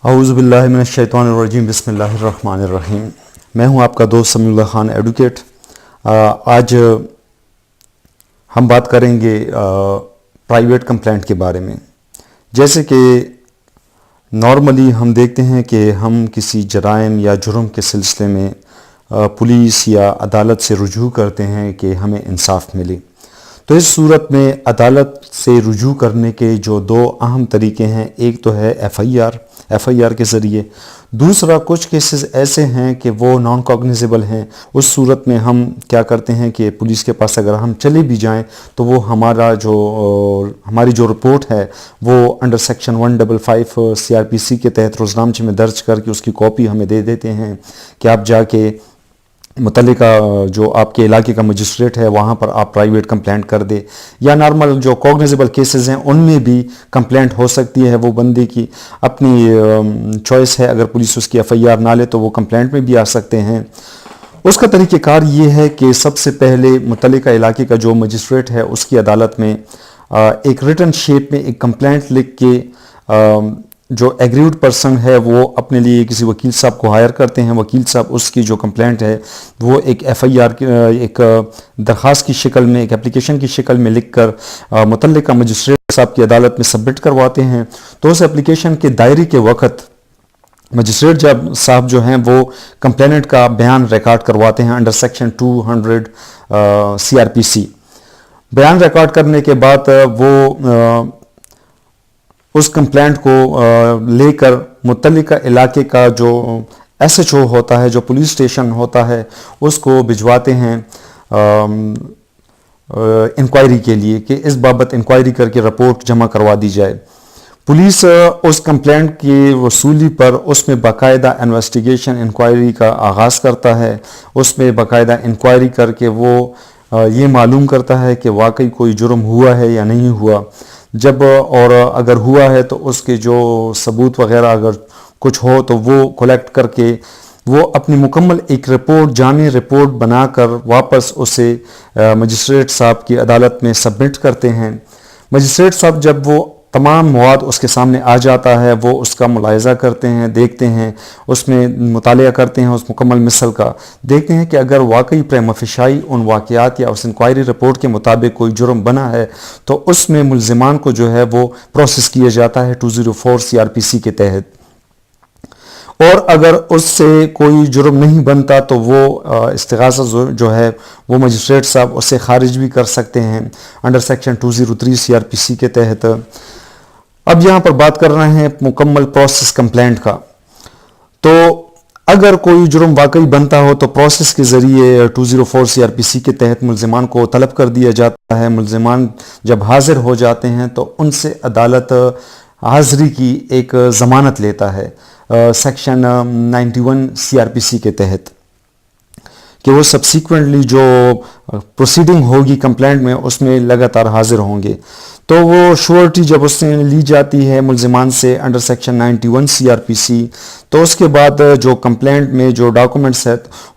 اعوذ باللہ من الشیطان الرجیم، بسم اللہ الرحمن الرحیم۔ میں ہوں آپ کا دوست سمیع اللہ خان ایڈوکیٹ۔ آج ہم بات کریں گے پرائیویٹ کمپلینٹ کے بارے میں۔ جیسے کہ نارملی ہم دیکھتے ہیں کہ ہم کسی جرائم یا جرم کے سلسلے میں پولیس یا عدالت سے رجوع کرتے ہیں کہ ہمیں انصاف ملے۔ تو اس صورت میں عدالت سے رجوع کرنے کے جو دو اہم طریقے ہیں، ایک تو ہے ایف آئی آر کے ذریعے، دوسرا کچھ کیسز ایسے ہیں کہ وہ نان کوگنیزیبل ہیں۔ اس صورت میں ہم کیا کرتے ہیں کہ پولیس کے پاس اگر ہم چلے بھی جائیں تو وہ ہماری جو رپورٹ ہے وہ انڈر سیکشن 155 CRPC کے تحت روزنامچے میں درج کر کے اس کی کاپی ہمیں دے دیتے ہیں کہ آپ جا کے متعلقہ جو آپ کے علاقے کا مجسٹریٹ ہے وہاں پر آپ پرائیویٹ کمپلینٹ کر دے، یا نارمل جو کوگنیزیبل کیسز ہیں ان میں بھی کمپلینٹ ہو سکتی ہے۔ وہ بندے کی اپنی چوائس ہے، اگر پولیس اس کی ایف آئی آر نہ لے تو وہ کمپلینٹ میں بھی آ سکتے ہیں۔ اس کا طریقہ کار یہ ہے کہ سب سے پہلے متعلقہ علاقے کا جو مجسٹریٹ ہے اس کی عدالت میں ایک ریٹن شیپ میں ایک کمپلینٹ لکھ کے جو ایگریوڈ پرسن ہے وہ اپنے لیے کسی وکیل صاحب کو ہائر کرتے ہیں۔ وکیل صاحب اس کی جو کمپلینٹ ہے وہ ایک ایف آئی آر ایک درخواست کی شکل میں، ایک اپلیکیشن کی شکل میں لکھ کر متعلقہ مجسٹریٹ صاحب کی عدالت میں سبمٹ کرواتے ہیں۔ تو اس اپلیکیشن کے دائرے کے وقت مجسٹریٹ صاحب جو ہیں وہ کمپلیننٹ کا بیان ریکارڈ کرواتے ہیں انڈر سیکشن 200 CRPC۔ بیان ریکارڈ کرنے کے بعد وہ اس کمپلینٹ کو لے کر متعلقہ علاقے کا جو SHO ہوتا ہے، جو پولیس اسٹیشن ہوتا ہے، اس کو بھجواتے ہیں انکوائری کے لیے کہ اس بابت انکوائری کر کے رپورٹ جمع کروا دی جائے۔ پولیس اس کمپلینٹ کی وصولی پر اس میں باقاعدہ انویسٹیگیشن انکوائری کا آغاز کرتا ہے۔ اس میں باقاعدہ انکوائری کر کے وہ یہ معلوم کرتا ہے کہ واقعی کوئی جرم ہوا ہے یا نہیں ہوا، اور اگر ہوا ہے تو اس کے جو ثبوت وغیرہ اگر کچھ ہو تو وہ کلیکٹ کر کے وہ اپنی مکمل ایک جامع رپورٹ بنا کر واپس اسے مجسٹریٹ صاحب کی عدالت میں سبمٹ کرتے ہیں۔ مجسٹریٹ صاحب جب وہ تمام مواد اس کے سامنے آ جاتا ہے وہ اس کا ملاحظہ کرتے ہیں، دیکھتے ہیں، اس میں مطالعہ کرتے ہیں، اس مکمل مثل کا دیکھتے ہیں کہ اگر واقعی پریما فیشائی ان واقعات یا اس انکوائری رپورٹ کے مطابق کوئی جرم بنا ہے تو اس میں ملزمان کو جو ہے وہ پروسیس کیا جاتا ہے 204 CRPC کے تحت۔ اور اگر اس سے کوئی جرم نہیں بنتا تو وہ استغاثہ جو ہے وہ مجسٹریٹ صاحب اسے خارج بھی کر سکتے ہیں انڈر سیکشن 203 CRPC کے تحت۔ اب یہاں پر بات کر رہے ہیں مکمل پروسیس کمپلینٹ کا۔ تو اگر کوئی جرم واقعی بنتا ہو تو پروسیس کے ذریعے 204 CRPC کے تحت ملزمان کو طلب کر دیا جاتا ہے۔ ملزمان جب حاضر ہو جاتے ہیں تو ان سے عدالت حاضری کی ایک ضمانت لیتا ہے سیکشن 91 CRPC کے تحت کہ وہ سبسیکوینٹلی جو پروسیڈنگ ہوگی کمپلینٹ میں اس میں لگاتار حاضر ہوں گے۔ تو وہ شورٹی جب اس سے لی جاتی ہے ملزمان سے انڈر سیکشن 91 CRPC، تو اس کے بعد جو کمپلینٹ میں جو ڈاکومنٹس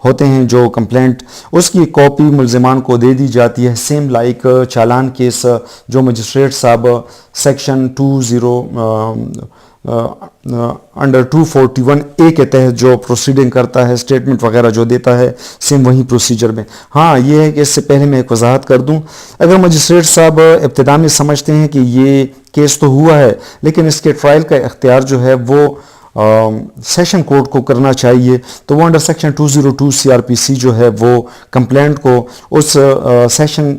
ہوتے ہیں، جو کمپلینٹ اس کی کاپی ملزمان کو دے دی جاتی ہے، سیم لائک چالان کیس جو مجسٹریٹ صاحب سیکشن انڈر 241A کے تحت جو پروسیڈنگ کرتا ہے، اسٹیٹمنٹ وغیرہ جو دیتا ہے، سیم وہی پروسیجر میں۔ ہاں یہ ہے کہ اس سے پہلے میں ایک وضاحت کر دوں، اگر مجسٹریٹ صاحب ابتدا میں سمجھتے ہیں کہ یہ کیس تو ہوا ہے لیکن اس کے ٹرائل کا اختیار جو ہے وہ سیشن کورٹ کو کرنا چاہیے، تو وہ انڈر سیکشن 202 CRPC جو ہے وہ کمپلینٹ کو اس سیشن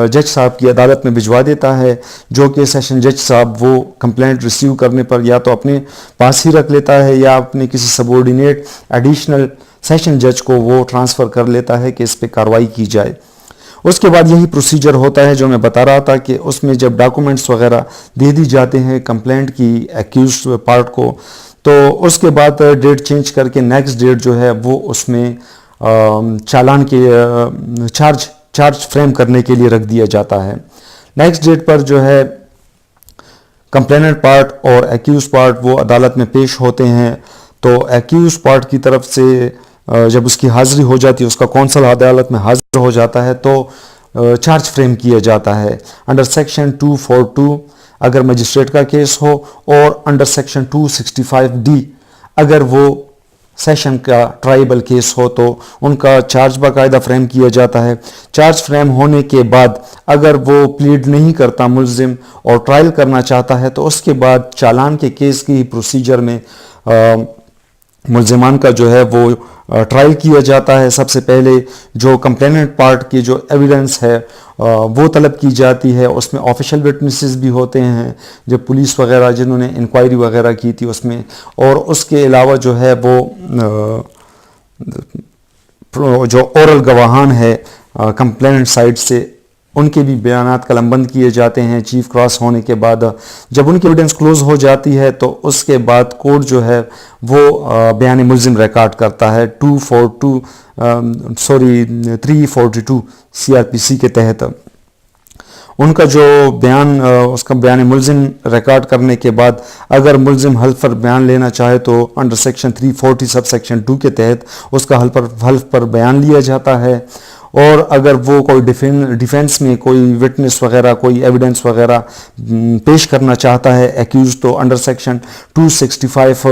جج صاحب کی عدالت میں بھجوا دیتا ہے، جو کہ سیشن جج صاحب وہ کمپلینٹ ریسیو کرنے پر یا تو اپنے پاس ہی رکھ لیتا ہے یا اپنے کسی سبورڈینیٹ ایڈیشنل سیشن جج کو وہ ٹرانسفر کر لیتا ہے کہ اس پہ کارروائی کی جائے۔ اس کے بعد یہی پروسیجر ہوتا ہے جو میں بتا رہا تھا کہ اس میں جب ڈاکومنٹس وغیرہ دے دی جاتے ہیں کمپلینٹ کی ایکیوزڈ پارٹ کو، تو اس کے بعد ڈیٹ چینج کر کے نیکسٹ ڈیٹ جو ہے وہ اس میں چالان کے چارج فریم کرنے کے لیے رکھ دیا جاتا ہے۔ نیکسٹ ڈیٹ پر جو ہے کمپلیننٹ پارٹ اور ایکیوز پارٹ وہ عدالت میں پیش ہوتے ہیں۔ تو ایکیوز پارٹ کی طرف سے جب اس کی حاضری ہو جاتی ہے، اس کا کونسل عدالت میں حاضر ہو جاتا ہے تو چارج فریم کیا جاتا ہے انڈر سیکشن 242 اگر مجسٹریٹ کا کیس ہو، اور انڈر سیکشن 265D اگر وہ سیشن کا ٹرائبل کیس ہو تو ان کا چارج باقاعدہ فریم کیا جاتا ہے۔ چارج فریم ہونے کے بعد اگر وہ پلیڈ نہیں کرتا ملزم اور ٹرائل کرنا چاہتا ہے تو اس کے بعد چالان کے کیس کی پروسیجر میں ملزمان کا جو ہے وہ ٹرائل کیا جاتا ہے۔ سب سے پہلے جو کمپلیننٹ پارٹ کی جو ایویڈنس ہے وہ طلب کی جاتی ہے، اس میں آفیشیل وٹنسز بھی ہوتے ہیں، جو پولیس وغیرہ جنہوں نے انکوائری وغیرہ کی تھی اس میں، اور اس کے علاوہ جو ہے وہ جو اورل گواہان ہے کمپلیننٹ سائڈ سے، ان کے بھی بیانات قلم بند کیے جاتے ہیں چیف کراس ہونے کے بعد۔ جب ان کی ایویڈنس کلوز ہو جاتی ہے تو اس کے بعد کورٹ جو ہے وہ بیان ملزم ریکارڈ کرتا ہے 342 CRPC کے تحت۔ ان کا جو بیان اس کا بیان ملزم ریکارڈ کرنے کے بعد اگر ملزم حلف پر بیان لینا چاہے تو انڈر سیکشن 340 سب سیکشن 2 کے تحت اس کا حلف پر بیان لیا جاتا ہے، اور اگر وہ کوئی ڈیفینس میں کوئی وٹنس وغیرہ کوئی ایویڈنس وغیرہ پیش کرنا چاہتا ہے ایکیوز، تو under section 265F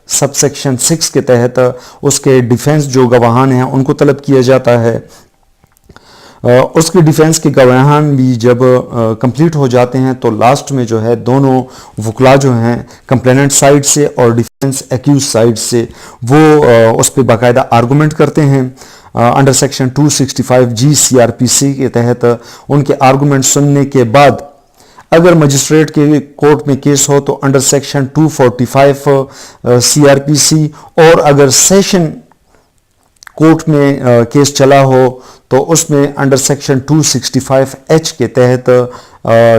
sub section 6 کے تحت اس کے ڈیفینس جو گواہان ہیں ان کو طلب کیا جاتا ہے۔ اس کے ڈیفینس کے گواہان بھی جب کمپلیٹ ہو جاتے ہیں تو لاسٹ میں جو ہے دونوں وکلا جو ہیں کمپلیننٹ سائڈ سے اور ڈیفینس ایکیوز سائڈ سے وہ اس پہ باقاعدہ آرگومنٹ کرتے ہیں۔ انڈر سیکشن 265G CRPC کے تحت ان کے آرگومنٹ سننے کے بعد اگر مجسٹریٹ کے کورٹ میں کیس ہو تو انڈر سیکشن 245 CRPC، اور اگر سیشن کورٹ میں کیس چلا ہو تو اس میں انڈر سیکشن 265H کے تحت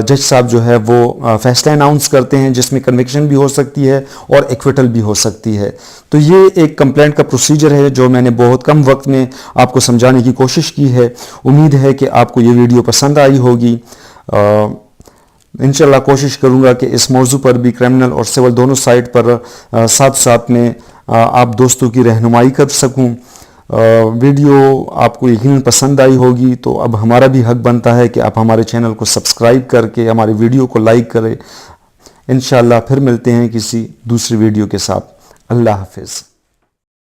جج صاحب جو ہے وہ فیصلہ اناؤنس کرتے ہیں، جس میں کنوکشن بھی ہو سکتی ہے اور ایکویٹل بھی ہو سکتی ہے۔ تو یہ ایک کمپلینٹ کا پروسیجر ہے جو میں نے بہت کم وقت میں آپ کو سمجھانے کی کوشش کی ہے۔ امید ہے کہ آپ کو یہ ویڈیو پسند آئی ہوگی۔ انشاءاللہ کوشش کروں گا کہ اس موضوع پر بھی کرمنل اور سول دونوں سائٹ پر ساتھ ساتھ میں آپ دوستوں کی رہنمائی کر سکوں۔ ویڈیو آپ کو یقیناً پسند آئی ہوگی تو اب ہمارا بھی حق بنتا ہے کہ آپ ہمارے چینل کو سبسکرائب کر کے ہماری ویڈیو کو لائک کریں۔ انشاءاللہ پھر ملتے ہیں کسی دوسری ویڈیو کے ساتھ۔ اللہ حافظ۔